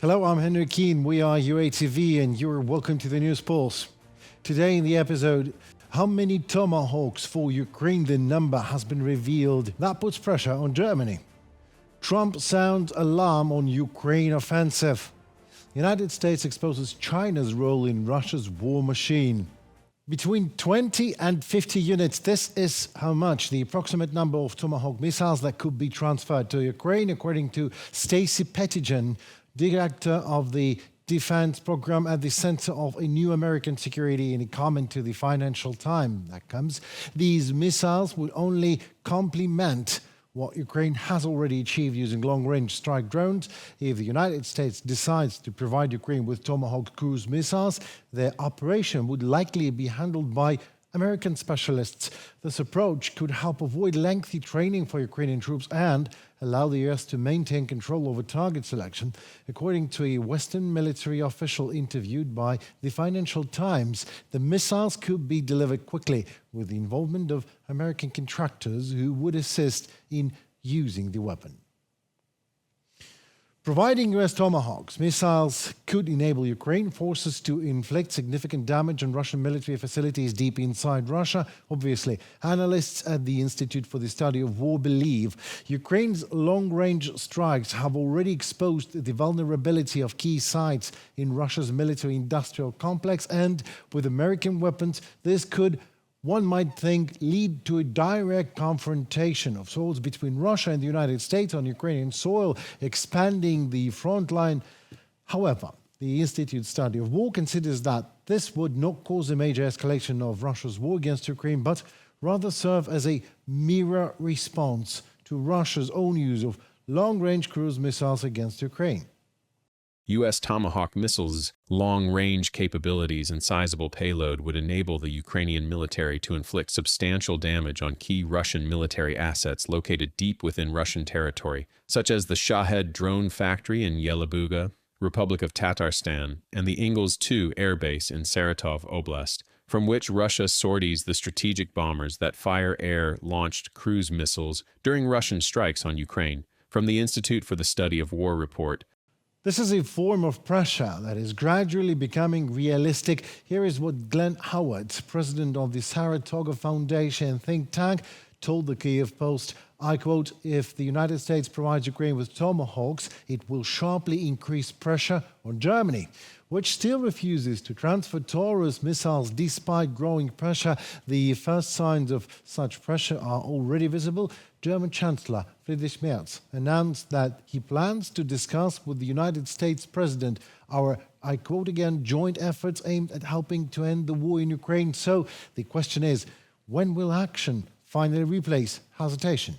Hello, I'm Henry Keane. We are UATV and you're welcome to the News Pulse. Today in the episode, how many Tomahawks for Ukraine? The number has been revealed. That puts pressure on Germany. Trump sounds alarm on Ukraine offensive. United States exposes China's role in Russia's war machine. Between 20 and 50 units, this is how much the approximate number of Tomahawk missiles that could be transferred to Ukraine, according to Stacy Pettigen, director of the defense program at the center of a new American security, in a comment to the Financial Times. That comes, these missiles would only complement what Ukraine has already achieved using long-range strike drones. If the United States decides to provide Ukraine with Tomahawk cruise missiles, their operation would likely be handled by American specialists. This approach could help avoid lengthy training for Ukrainian troops and allow the US to maintain control over target selection. According to a Western military official interviewed by the Financial Times, the missiles could be delivered quickly with the involvement of American contractors who would assist in using the weapon. Providing US Tomahawks missiles could enable Ukraine forces to inflict significant damage on Russian military facilities deep inside Russia. Obviously, analysts at the Institute for the Study of War believe Ukraine's long-range strikes have already exposed the vulnerability of key sites in Russia's military-industrial complex, and with American weapons, this could, one might think, lead to a direct confrontation of sorts between Russia and the United States on Ukrainian soil, expanding the front line. However, the Institute's study of war considers that this would not cause a major escalation of Russia's war against Ukraine, but rather serve as a mirror response to Russia's own use of long-range cruise missiles against Ukraine. U.S. Tomahawk missiles' long-range capabilities and sizable payload would enable the Ukrainian military to inflict substantial damage on key Russian military assets located deep within Russian territory, such as the Shahed drone factory in Yelabuga, Republic of Tatarstan, and the Ingles II air base in Saratov Oblast, from which Russia sorties the strategic bombers that fire air-launched cruise missiles during Russian strikes on Ukraine. From the Institute for the Study of War report, this is a form of pressure that is gradually becoming realistic. Here is what Glenn Howard, president of the Saratoga Foundation think tank, told the Kyiv Post. I quote, "If the United States provides Ukraine with Tomahawks, it will sharply increase pressure on Germany, which still refuses to transfer Taurus missiles despite growing pressure. The first signs of such pressure are already visible. German Chancellor Friedrich Merz announced that he plans to discuss with the United States President our, I quote again, joint efforts aimed at helping to end the war in Ukraine. So the question is, when will action finally replace hesitation?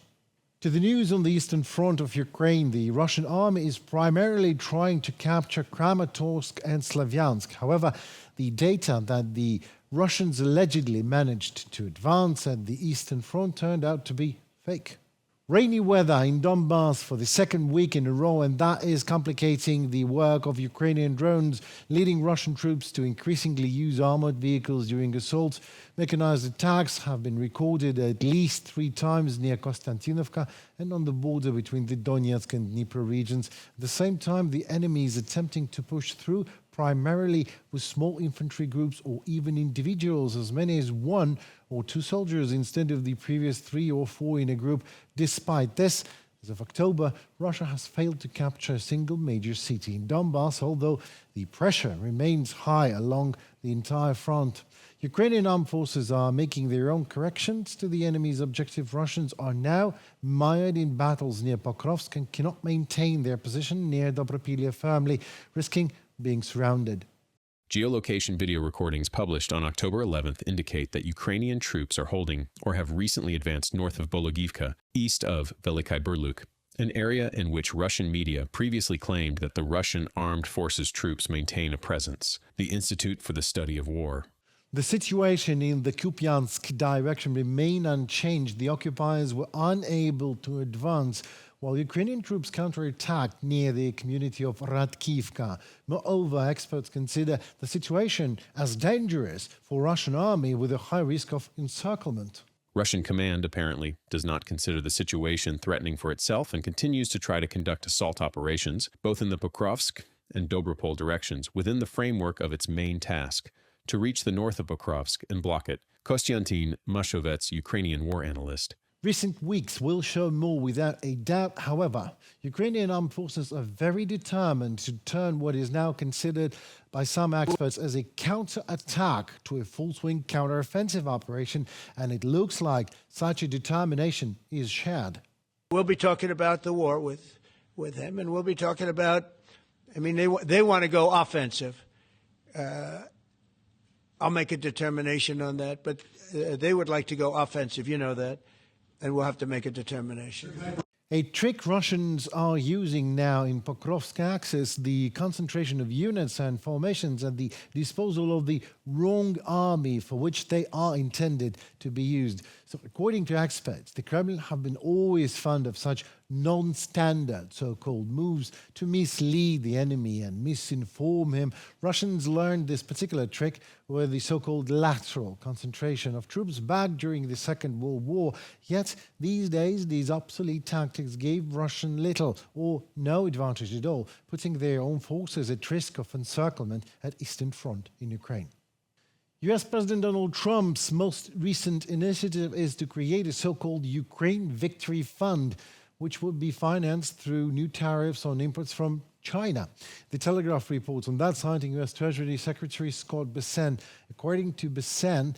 To the news on the eastern front of Ukraine, the Russian army is primarily trying to capture Kramatorsk and Slavyansk. However, the data that the Russians allegedly managed to advance at the eastern front turned out to be fake. Rainy weather in Donbas for the second week in a row, and that is complicating the work of Ukrainian drones, leading Russian troops to increasingly use armored vehicles during assaults. Mechanized attacks have been recorded at least 3 times near Kostiantynivka and on the border between the Donetsk and Dnipro regions. At the same time, the enemy is attempting to push through primarily with small infantry groups or even individuals, as many as 1 or 2 soldiers instead of the previous 3 or 4 in a group. Despite this, as of October, Russia has failed to capture a single major city in Donbas, although the pressure remains high along the entire front. Ukrainian armed forces are making their own corrections to the enemy's objective. Russians are now mired in battles near Pokrovsk and cannot maintain their position near Dobropilya firmly, risking being surrounded. Geolocation video recordings published on October 11th indicate that Ukrainian troops are holding or have recently advanced north of Bologivka, east of Veliky Burluk, an area in which Russian media previously claimed that the Russian armed forces troops maintain a presence. The Institute for the Study of War. The situation in the Kupiansk direction remained unchanged. The occupiers were unable to advance while Ukrainian troops counterattacked near the community of Radkivka. Moreover, experts consider the situation as dangerous for Russian army with a high risk of encirclement. Russian command apparently does not consider the situation threatening for itself and continues to try to conduct assault operations both in the Pokrovsk and Dobropol directions within the framework of its main task, to reach the north of Pokrovsk and block it. Kostiantyn Mashovets, Ukrainian war analyst. Recent weeks will show more without a doubt. However, Ukrainian armed forces are very determined to turn what is now considered by some experts as a counter-attack to a full-swing counter-offensive operation, and it looks like such a determination is shared. We'll be talking about the war with them, and we'll be talking about, I mean, they want to go offensive. I'll make a determination on that, but they would like to go offensive, you know that, and we'll have to make a determination. A trick Russians are using now in Pokrovsk axis, the concentration of units and formations at the disposal of the wrong army for which they are intended to be used. So according to experts, the Kremlin have been always fond of such non-standard so-called moves to mislead the enemy and misinform him. Russians learned this particular trick with the so-called lateral concentration of troops back during the Second World War. Yet these days, these obsolete tactics gave Russian little or no advantage at all, putting their own forces at risk of encirclement at Eastern Front in Ukraine. US President Donald Trump's most recent initiative is to create a so-called Ukraine Victory Fund, which would be financed through new tariffs on imports from China. The Telegraph reports on that, citing US Treasury Secretary Scott Bessent. According to Bessent,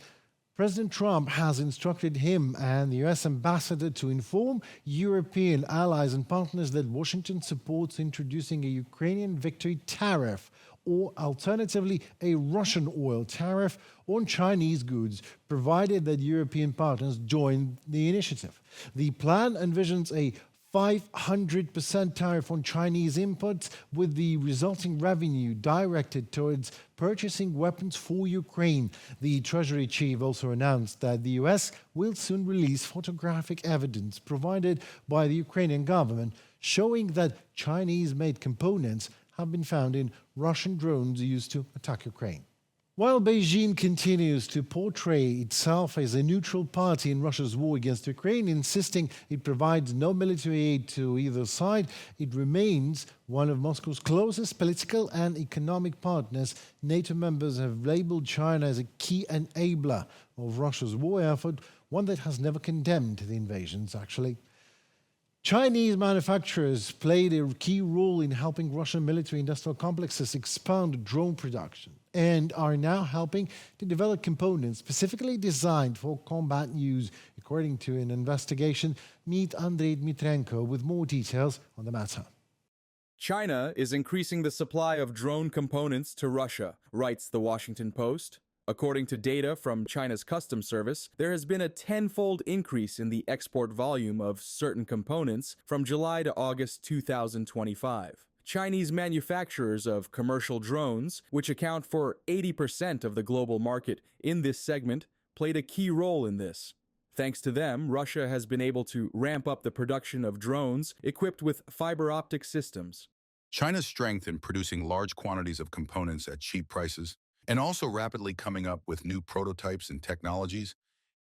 President Trump has instructed him and the US ambassador to inform European allies and partners that Washington supports introducing a Ukrainian victory tariff, or alternatively a Russian oil tariff on Chinese goods, provided that European partners join the initiative. The plan envisions a 500% tariff on Chinese imports, with the resulting revenue directed towards purchasing weapons for Ukraine. The Treasury chief also announced that the US will soon release photographic evidence provided by the Ukrainian government showing that Chinese-made components have been found in Russian drones used to attack Ukraine. While Beijing continues to portray itself as a neutral party in Russia's war against Ukraine, insisting it provides no military aid to either side, it remains one of Moscow's closest political and economic partners. NATO members have labeled China as a key enabler of Russia's war effort, one that has never condemned the invasions, actually. Chinese manufacturers played a key role in helping Russian military-industrial complexes expand drone production and are now helping to develop components specifically designed for combat use, according to an investigation. Meet Andrei Dmitrenko with more details on the matter. China is increasing the supply of drone components to Russia, writes the Washington Post. According to data from China's Customs Service, there has been a tenfold increase in the export volume of certain components from July to August 2025. Chinese manufacturers of commercial drones, which account for 80% of the global market in this segment, played a key role in this. Thanks to them, Russia has been able to ramp up the production of drones equipped with fiber optic systems. China's strength in producing large quantities of components at cheap prices and also rapidly coming up with new prototypes and technologies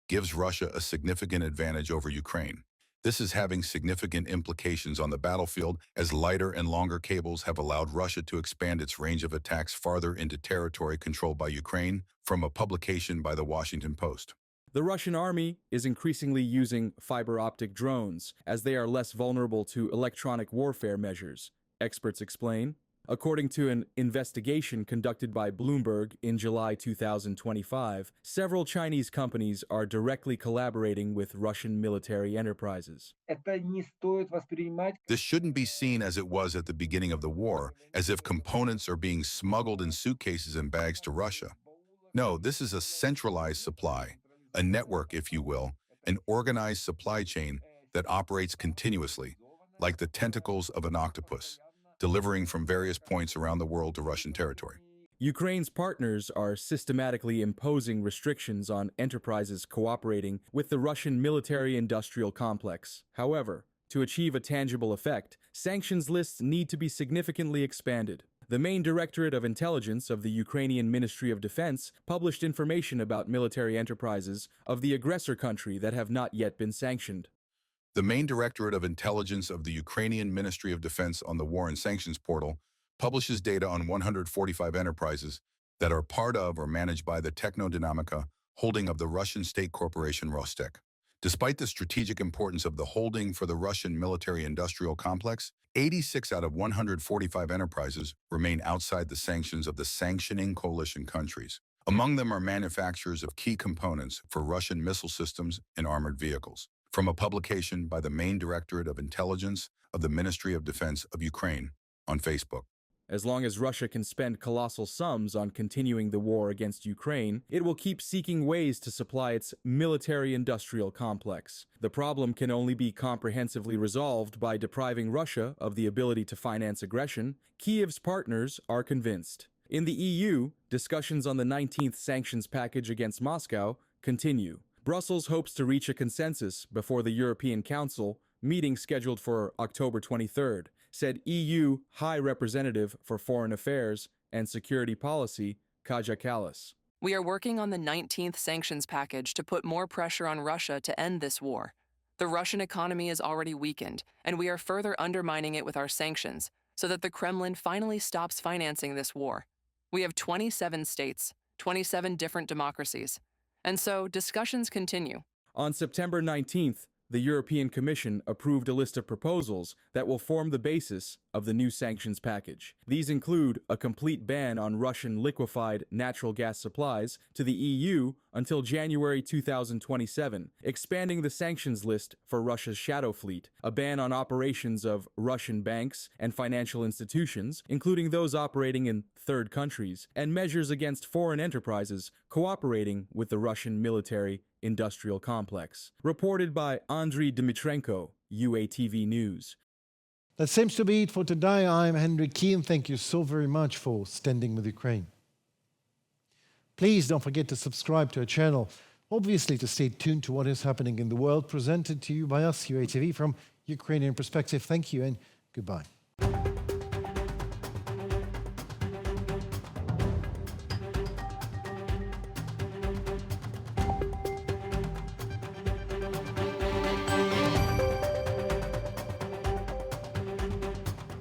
gives Russia a significant advantage over Ukraine. This is having significant implications on the battlefield, as lighter and longer cables have allowed Russia to expand its range of attacks farther into territory controlled by Ukraine, from a publication by the Washington Post. The Russian army is increasingly using fiber optic drones, as they are less vulnerable to electronic warfare measures, experts explain. According to an investigation conducted by Bloomberg in July 2025, several Chinese companies are directly collaborating with Russian military enterprises. This shouldn't be seen as it was at the beginning of the war, as if components are being smuggled in suitcases and bags to Russia. No, this is a centralized supply, a network, if you will, an organized supply chain that operates continuously, like the tentacles of an octopus, delivering from various points around the world to Russian territory. Ukraine's partners are systematically imposing restrictions on enterprises cooperating with the Russian military-industrial complex. However, to achieve a tangible effect, sanctions lists need to be significantly expanded. The main Directorate of Intelligence of the Ukrainian Ministry of Defense published information about military enterprises of the aggressor country that have not yet been sanctioned. The main Directorate of Intelligence of the Ukrainian Ministry of Defense on the War and Sanctions portal publishes data on 145 enterprises that are part of or managed by the Technodynamika holding of the Russian state corporation Rostek. Despite the strategic importance of the holding for the Russian military-industrial complex, 86 out of 145 enterprises remain outside the sanctions of the sanctioning coalition countries. Among them are manufacturers of key components for Russian missile systems and armored vehicles. From a publication by the Main Directorate of Intelligence of the Ministry of Defense of Ukraine on Facebook. As long as Russia can spend colossal sums on continuing the war against Ukraine, it will keep seeking ways to supply its military-industrial complex. The problem can only be comprehensively resolved by depriving Russia of the ability to finance aggression. Kiev's partners are convinced. In the EU, discussions on the 19th sanctions package against Moscow continue. Brussels hopes to reach a consensus before the European Council, meeting scheduled for October 23rd, said EU High Representative for Foreign Affairs and Security Policy, Kaja Kallas. We are working on the 19th sanctions package to put more pressure on Russia to end this war. The Russian economy is already weakened, and we are further undermining it with our sanctions so that the Kremlin finally stops financing this war. We have 27 states, 27 different democracies, and so discussions continue. On September 19th, the European Commission approved a list of proposals that will form the basis of the new sanctions package. These include a complete ban on Russian liquefied natural gas supplies to the EU until January 2027, expanding the sanctions list for Russia's shadow fleet, a ban on operations of Russian banks and financial institutions, including those operating in third countries, and measures against foreign enterprises cooperating with the Russian military-industrial complex. Reported by Andriy Dmitrenko, UATV News. That seems to be it for today. I'm Henry Keane. Thank you so very much for standing with Ukraine. Please don't forget to subscribe to our channel, obviously to stay tuned to what is happening in the world, presented to you by us, UATV, from Ukrainian perspective. Thank you and goodbye.